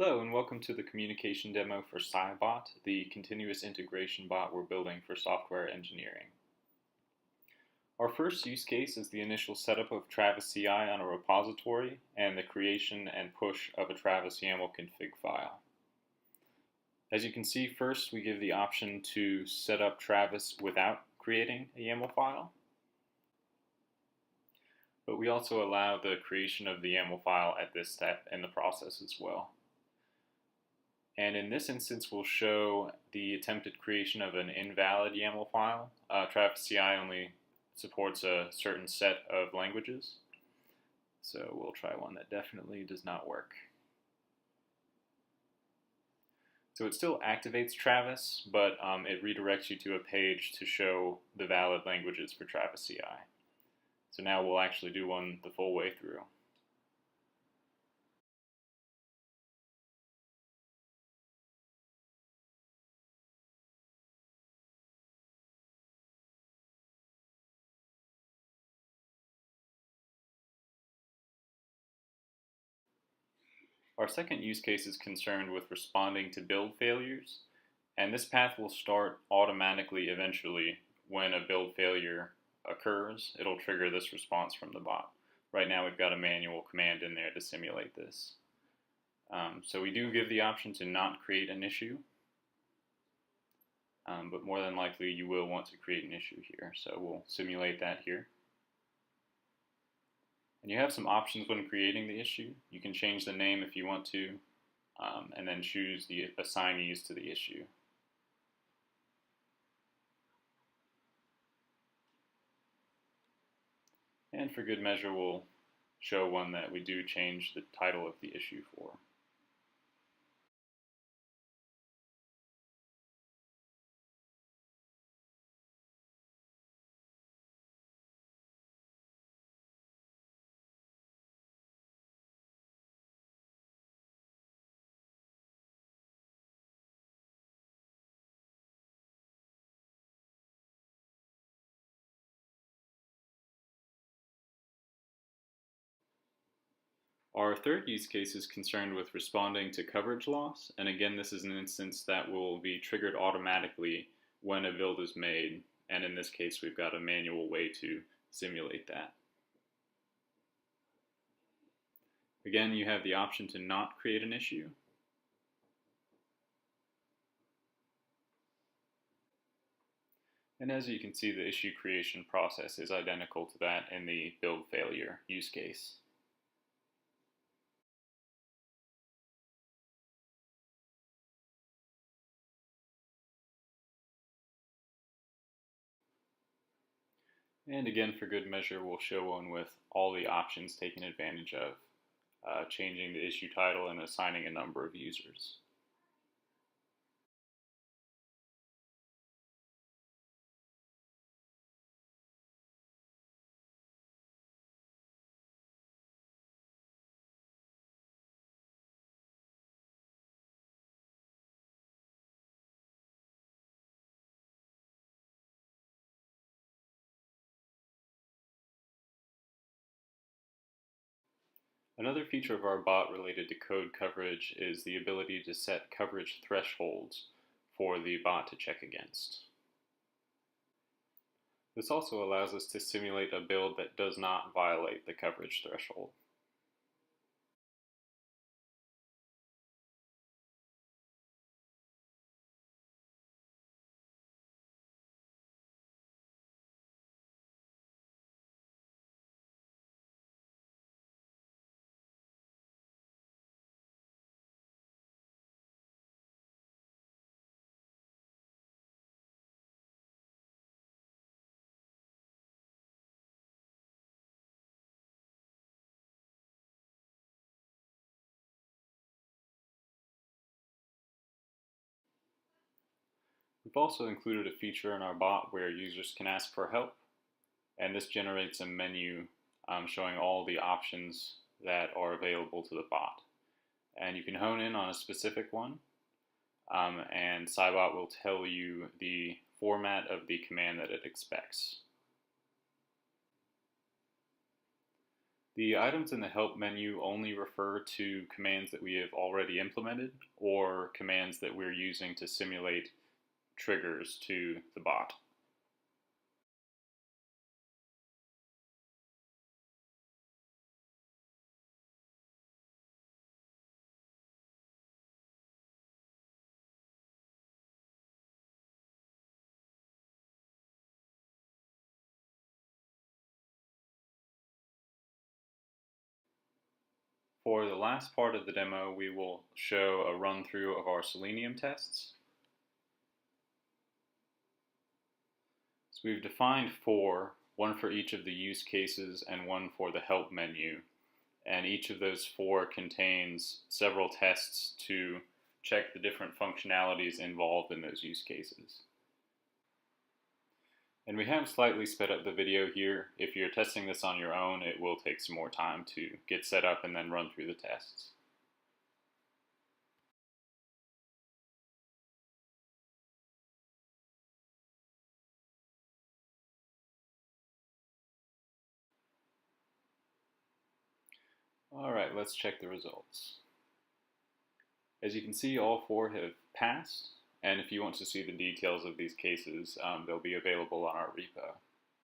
Hello and welcome to the communication demo for CiBot, the continuous integration bot we're building for software engineering. Our first use case is the initial setup of Travis CI on a repository and the creation and push of a Travis YAML config file. As you can see, first we give the option to set up Travis without creating a YAML file, but we also allow the creation of the YAML file at this step in the process as well. And in this instance, we'll show the attempted creation of an invalid YAML file. Travis CI only supports a certain set of languages, so we'll try one that definitely does not work. So it still activates Travis, but it redirects you to a page to show the valid languages for Travis CI. So now we'll actually do one the full way through. Our second use case is concerned with responding to build failures, and this path will start automatically eventually when a build failure occurs. It'll trigger this response from the bot. Right now we've got a manual command in there to simulate this. So we do give the option to not create an issue, but more than likely you will want to create an issue here, so we'll simulate that here. And you have some options when creating the issue. You can change the name if you want to, and then choose the assignees to the issue. And for good measure, we'll show one that we do change the title of the issue for. Our third use case is concerned with responding to coverage loss, and again this is an instance that will be triggered automatically when a build is made, and in this case we've got a manual way to simulate that. Again, you have the option to not create an issue. And as you can see, the issue creation process is identical to that in the build failure use case. And again, for good measure, we'll show one with all the options taken advantage of, changing the issue title and assigning a number of users. Another feature of our bot related to code coverage is the ability to set coverage thresholds for the bot to check against. This also allows us to simulate a build that does not violate the coverage threshold. We've also included a feature in our bot where users can ask for help, and this generates a menu showing all the options that are available to the bot. And you can hone in on a specific one, and CiBot will tell you the format of the command that it expects. The items in the help menu only refer to commands that we have already implemented or commands that we're using to simulate triggers to the bot. For the last part of the demo, we will show a run-through of our Selenium tests. So we've defined four, one for each of the use cases and one for the help menu. And each of those four contains several tests to check the different functionalities involved in those use cases. And we have slightly sped up the video here. If you're testing this on your own, it will take some more time to get set up and then run through the tests. Alright, let's check the results. As you can see, all four have passed, and if you want to see the details of these cases, they'll be available on our repo.